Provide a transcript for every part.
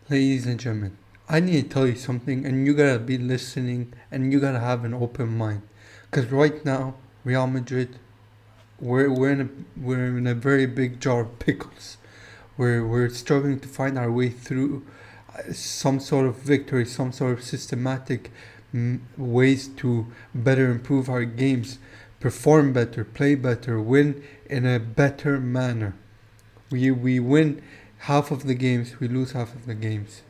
Ladies and gentlemen, I need to tell you something, and you gotta be listening, and you gotta have an open mind. Cause right now, Real Madrid, we're in a very big jar of pickles. We're struggling to find our way through some sort of victory, some sort of systematic ways to better improve our games, perform better, play better, win in a better manner. We win half of the games, we lose half of the games.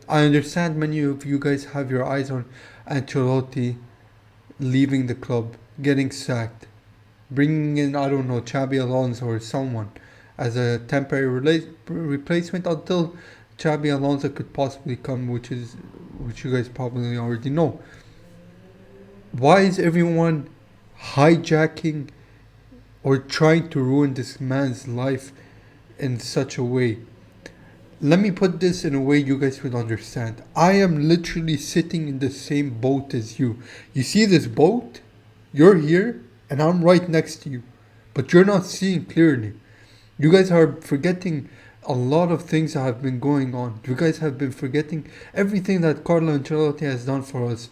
I understand many of you guys have your eyes on Ancelotti leaving the club, getting sacked, bringing in, I don't know, Xabi Alonso or someone as a temporary replacement until Xabi Alonso could possibly come, which you guys probably already know. Why is everyone hijacking or trying to ruin this man's life in such a way? Let me put this in a way you guys will understand. I am literally sitting in the same boat as you. You see this boat? You're here, and I'm right next to you. But you're not seeing clearly. You guys are forgetting a lot of things that have been going on. You guys have been forgetting everything that Carlo Ancelotti has done for us.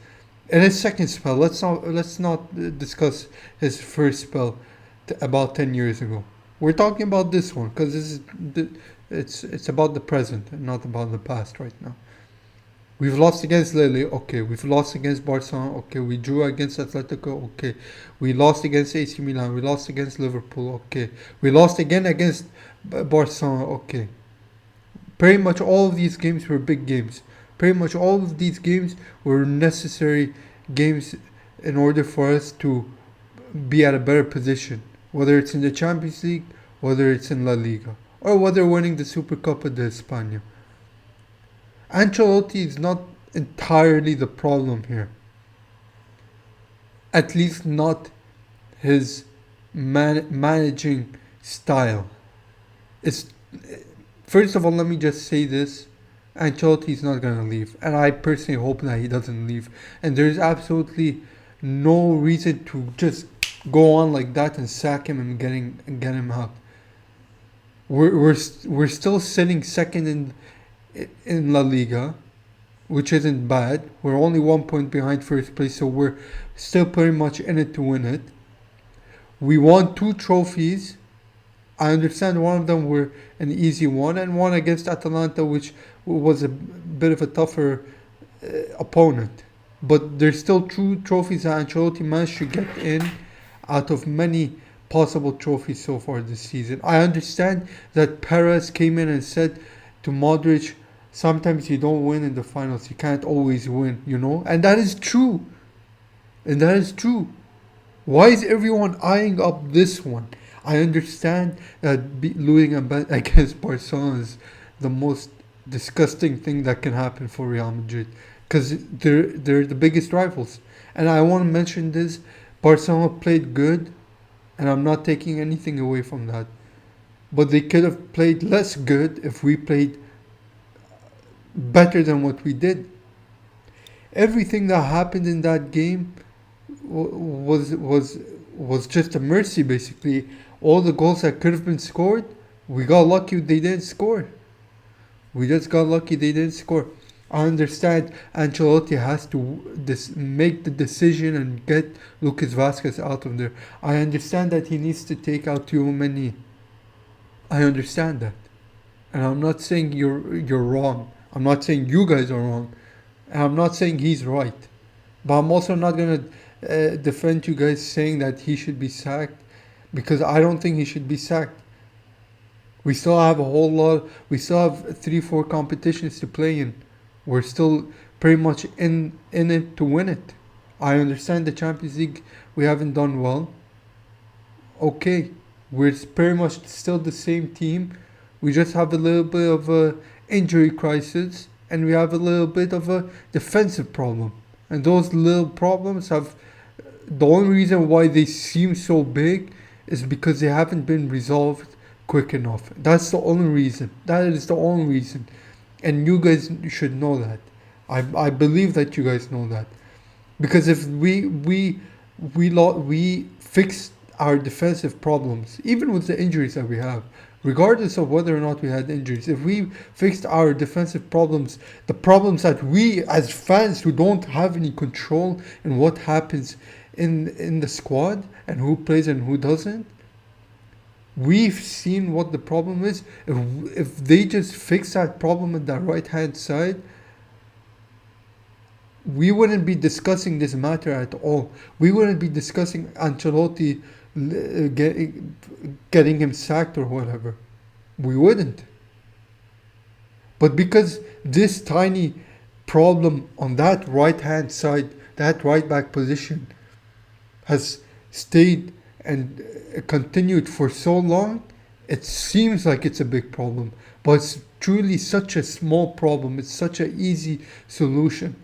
In his second spell, let's not discuss his first spell about 10 years ago. We're talking about this one because it's about the present and not about the past right now. We've lost against Lille, okay. We've lost against Barcelona, okay. We drew against Atletico, okay. We lost against AC Milan. We lost against Liverpool, okay. We lost again against Barcelona, okay. Pretty much all of these games were big games. Pretty much all of these games were necessary games in order for us to be at a better position, whether it's in the Champions League, whether it's in La Liga, or whether winning the Super Copa de España. Ancelotti is not entirely the problem here. At least not his managing style. It's First of all, let me just say this: Ancelotti is not gonna leave, and I personally hope that he doesn't leave. And there's absolutely no reason to just go on like that and sack him and get him out. We're still sitting second in La Liga, which isn't bad. We're only 1 point behind first place, so we're still pretty much in it to win it. We won two trophies. I understand one of them were an easy one, and one against Atalanta, which was a bit of a tougher opponent. But there's still two trophies that Ancelotti managed to get in out of many possible trophies so far this season. I understand that Perez came in and said to Modric, sometimes you don't win in the finals. You can't always win, you know? And that is true. And that is true. Why is everyone eyeing up this one? I understand that losing against Barcelona is the most disgusting thing that can happen for Real Madrid because they're the biggest rivals. And I want to mention this: Barcelona played good, and I'm not taking anything away from that. But they could have played less good if we played better than what we did. Everything that happened in that game was just a mercy, basically. All the goals that could have been scored, we got lucky they didn't score. We just got lucky they didn't score. I understand Ancelotti has to make the decision and get Lucas Vasquez out of there. I understand that he needs to take out Tchouaméni. I understand that. And I'm not saying you're wrong. I'm not saying you guys are wrong. And I'm not saying he's right. But I'm also not going to defend you guys saying that he should be sacked, because I don't think he should be sacked. We still have we still have 3-4 competitions to play in. We're still pretty much in it to win it. I understand the Champions League, we haven't done well. Okay, we're pretty much still the same team. We just have a little bit of a injury crisis, and we have a little bit of a defensive problem. And those little problems have, the only reason why they seem so big is because they haven't been resolved quick enough. That's the only reason. That is the only reason. And you guys should know that. I believe that you guys know that. Because if we fix our defensive problems, even with the injuries that we have, regardless of whether or not we had injuries. If we fixed our defensive problems, the problems that we as fans who don't have any control in what happens in the squad and who plays and who doesn't, we've seen what the problem is. If they just fix that problem at the right hand side, we wouldn't be discussing this matter at all. We wouldn't be discussing Ancelotti getting him sacked or whatever. We wouldn't. But because this tiny problem on that right hand side, that right back position, has stayed and continued for so long, it seems like it's a big problem. But it's truly such a small problem. It's such an easy solution.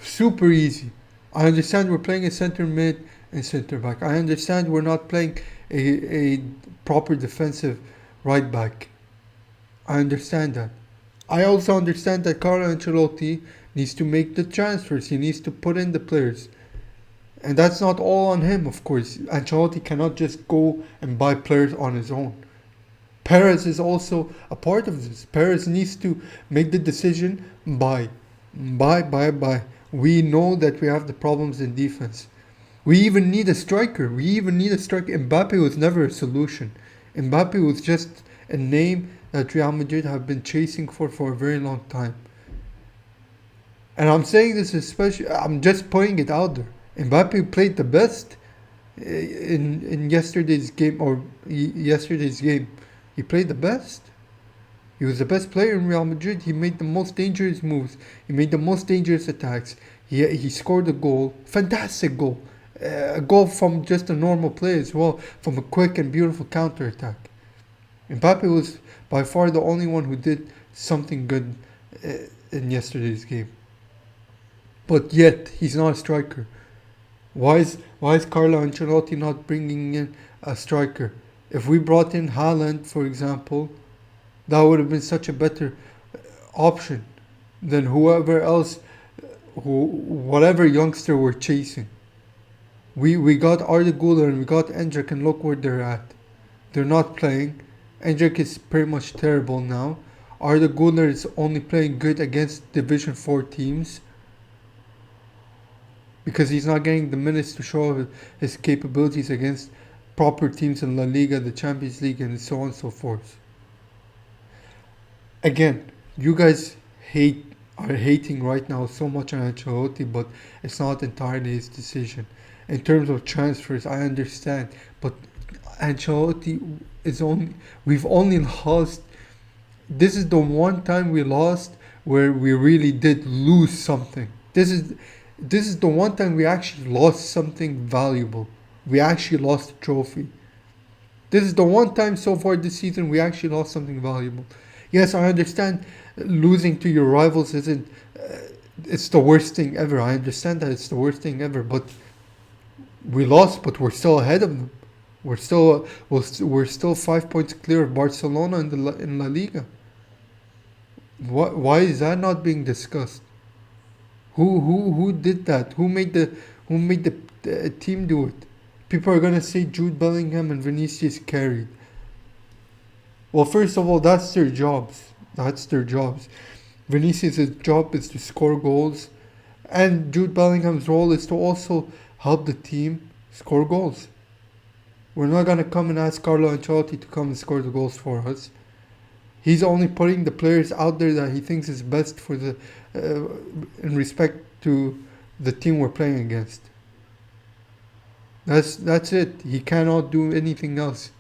Super easy. I understand we're playing a center mid and center back. I understand we're not playing a proper defensive right back. I understand that. I also understand that Carlo Ancelotti needs to make the transfers. He needs to put in the players. And that's not all on him, of course. Ancelotti cannot just go and buy players on his own. Perez is also a part of this. Perez needs to make the decision buy. We know that we have the problems in defense. We even need a striker. Mbappe was never a solution. Mbappe was just a name that Real Madrid have been chasing for a very long time. And I'm saying this especially, I'm just putting it out there. Mbappe played the best in yesterday's game. He played the best. He was the best player in Real Madrid. He made the most dangerous moves. He made the most dangerous attacks. He scored a goal. Fantastic goal. A goal from just a normal play as well. From a quick and beautiful counter-attack. Mbappe was by far the only one who did something good in yesterday's game. But yet, he's not a striker. Why is Carlo Ancelotti not bringing in a striker? If we brought in Haaland, for example, that would have been such a better option than whoever else, whatever youngster we're chasing. We got Arda Güler and we got Endrick, and look where they're at. They're not playing. Endrick is pretty much terrible now. Arda Güler is only playing good against Division 4 teams because he's not getting the minutes to show his capabilities against proper teams in La Liga, the Champions League, and so on and so forth. Again, you guys are hating right now so much on Ancelotti, but it's not entirely his decision. In terms of transfers, I understand, but Ancelotti we've only lost. This is the one time we lost where we really did lose something. This is the one time we actually lost something valuable. We actually lost a trophy. This is the one time so far this season we actually lost something valuable. Yes, I understand losing to your rivals isn't. It's the worst thing ever. I understand that it's the worst thing ever, but we lost, but we're still ahead of them. We're still 5 points clear of Barcelona in La Liga. Why is that not being discussed? Who did that? Who made the team do it? People are gonna say Jude Bellingham and Vinicius carried. Well, first of all, that's their jobs. Vinicius' job is to score goals, and Jude Bellingham's role is to also help the team score goals. We're not gonna come and ask Carlo Ancelotti to come and score the goals for us. He's only putting the players out there that he thinks is best for the in respect to the team we're playing against. That's it. He cannot do anything else.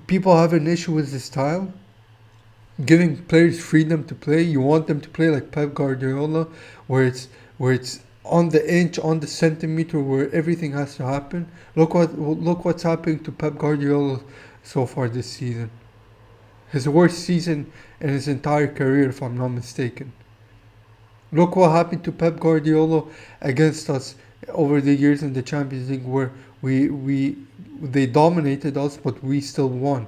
People have an issue with his style. Giving players freedom to play. You want them to play like Pep Guardiola, where it's on the inch, on the centimeter, where everything has to happen. Look what's happening to Pep Guardiola so far this season. His worst season in his entire career, if I'm not mistaken. Look what happened to Pep Guardiola against us over the years in the Champions League, where they dominated us, but we still won.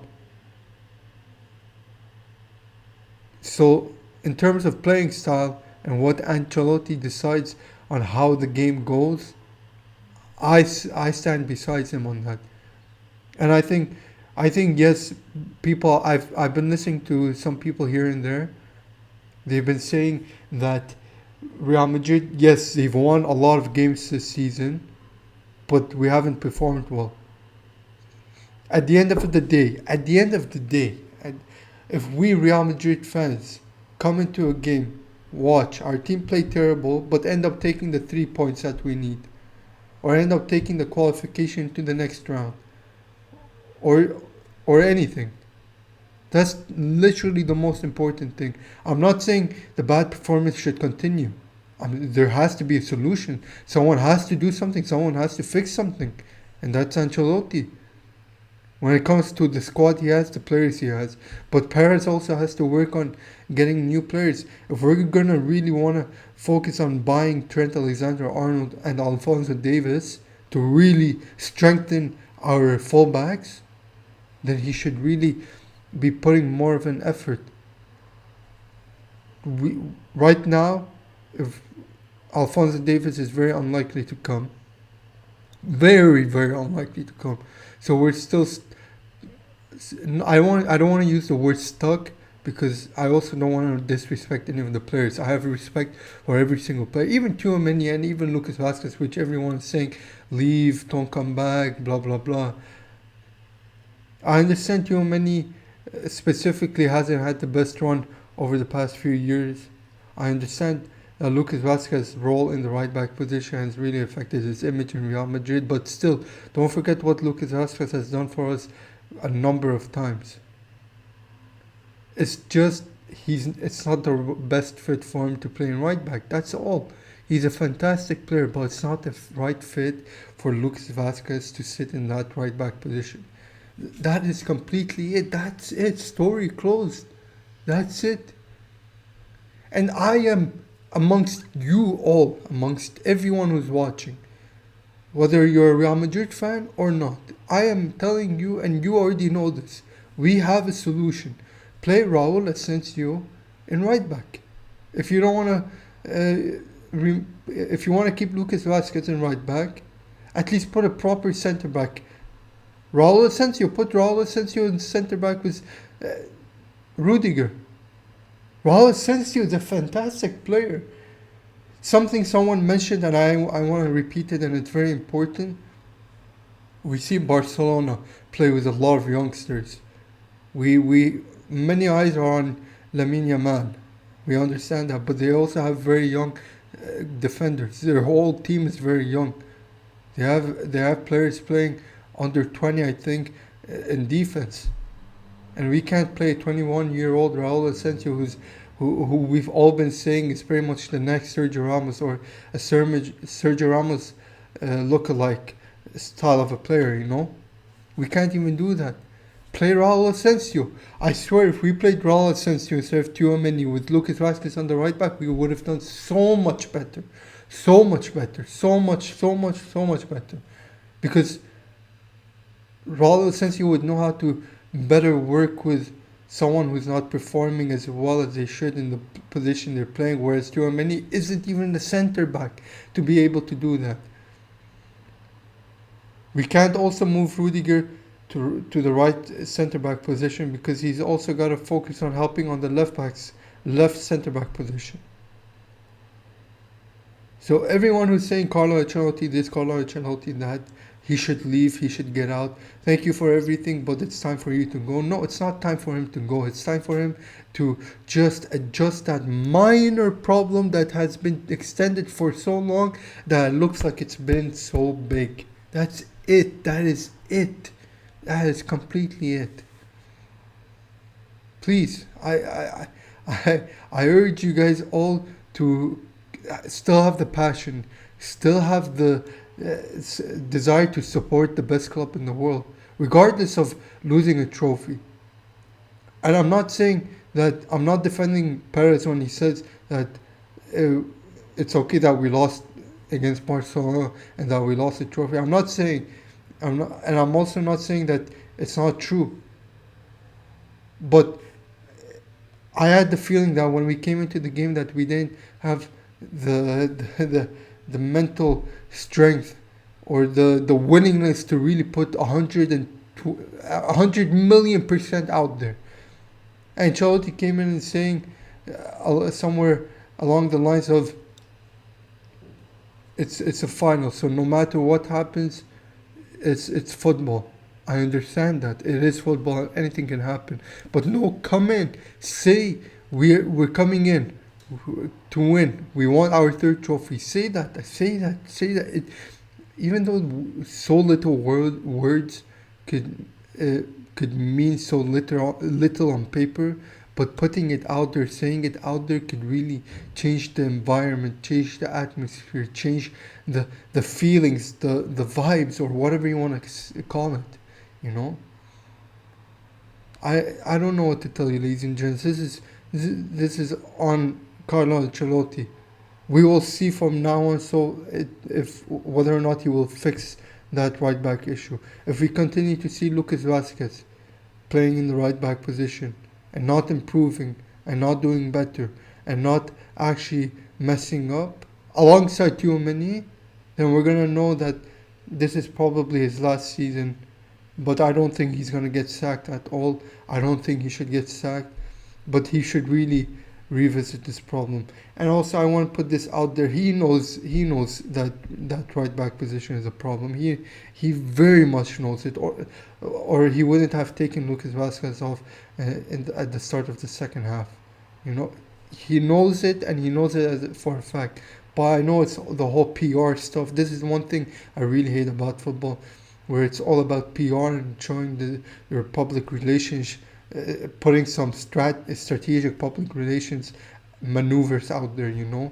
So, in terms of playing style and what Ancelotti decides on how the game goes, I stand beside him on that. And I think I think yes, people. I've been listening to some people here and there. They've been saying that Real Madrid, yes, they've won a lot of games this season, but we haven't performed well. At the end of the day, and if we Real Madrid fans come into a game, watch our team play terrible, but end up taking the 3 points that we need, or end up taking the qualification to the next round, or anything. That's literally the most important thing. I'm not saying the bad performance should continue. I mean, there has to be a solution. Someone has to do something. Someone has to fix something, and that's Ancelotti. When it comes to the squad he has, the players he has, but Perez also has to work on getting new players. If we're gonna really wanna focus on buying Trent Alexander-Arnold and Alphonso Davies to really strengthen our fullbacks, then he should really be putting more of an effort. We, right now, if Alphonso Davies is very unlikely to come, very very unlikely to come, so we're still. I don't want to use the word stuck because I also don't want to disrespect any of the players. I have respect for every single player, even Tchouaméni and even Lucas Vazquez, which everyone is saying leave, don't come back, blah blah blah. I understand Tchouaméni specifically hasn't had the best run over the past few years. I understand Lucas Vazquez's role in the right back position has really affected his image in Real Madrid, but still, don't forget what Lucas Vazquez has done for us a number of times. It's just it's not the best fit for him to play in right back. That's all. He's a fantastic player, but it's not the right fit for Lucas Vazquez to sit in that right back position. That is completely it. That's it. Story closed. That's it. And I am amongst you all, amongst everyone who's watching, whether you're a Real Madrid fan or not. I am telling you, and you already know this. We have a solution. Play Raul Asensio in right back. If you don't want to, if you want to keep Lucas Vazquez in right back, at least put a proper centre back. Raul Asensio, put Raul Asensio in centre back with Rudiger. Raul Asensio is a fantastic player. Something someone mentioned, and I want to repeat it, and it's very important. We see Barcelona play with a lot of youngsters. We many eyes are on Lamine Yamal. We understand that, but they also have very young defenders. Their whole team is very young. They have players playing under 20, I think, in defense, and we can't play a 21-year-old Raul Asensio who we've all been saying is pretty much the next Sergio Ramos or a Sergio Ramos look-alike style of a player. We can't even do that. Play Raul Asensio. I swear, if we played Raul Asensio instead of Tchouaméni with Lucas Vazquez on the right back, we would have done so much better. So much better. So much better. Because Raul Asensio would know how to better work with someone who's not performing as well as they should in the position they're playing, whereas Tchouaméni isn't even the centre back to be able to do that. We can't also move Rudiger to the right centre back position because he's also got to focus on helping on the left centre back position. So everyone who's saying Carlo Ancelotti this, Carlo Ancelotti that, he should leave, he should get out. Thank you for everything, but it's time for you to go. No, it's not time for him to go. It's time for him to just adjust that minor problem that has been extended for so long that it looks like it's been so big. That's it. That is it. That is completely it. Please, I urge you guys all to still have the passion, still have the desire to support the best club in the world, regardless of losing a trophy. And I'm not saying that, I'm not defending Perez when he says that it's okay that we lost against Barcelona and that we lost the trophy. I'm also not saying that it's not true. But I had the feeling that when we came into the game that we didn't have the mental strength or the willingness to really put 120% 100 million% out there. Ancelotti came in and saying somewhere along the lines of it's a final, so no matter what happens, it's football. I understand that it is football and anything can happen, but no, come in, say we're coming in to win. We want our third trophy. Say that. Say that. Say that. Even though so little words could could mean so little on paper, but putting it out there, saying it out there, could really change the environment, change the atmosphere, change the feelings, the vibes, or whatever you want to call it. You know, I don't know what to tell you, ladies and gents. This is on Carlo Ancelotti. We will see from now on. So if whether or not he will fix that right back issue. If we continue to see Lucas Vasquez playing in the right back position and not improving and not doing better and not actually messing up alongside Tchouaméni, then we're gonna know that this is probably his last season. But I don't think he's gonna get sacked at all. I don't think he should get sacked, but he should really revisit this problem. And also, I want to put this out there. He knows that right back position is a problem. He very much knows it, or he wouldn't have taken Lucas Vasquez off at the start of the second half. You know, he knows it, and he knows it for a fact. But I know it's the whole PR stuff. This is one thing I really hate about football, where it's all about PR and showing your public relations, putting some strategic public relations maneuvers out there, you know.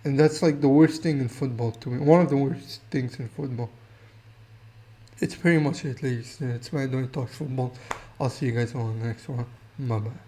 And that's like the worst thing in football to me. One of the worst things in football. It's pretty much it, ladies. It's MAHADONIII Talks Football. I'll see you guys on the next one. Bye bye.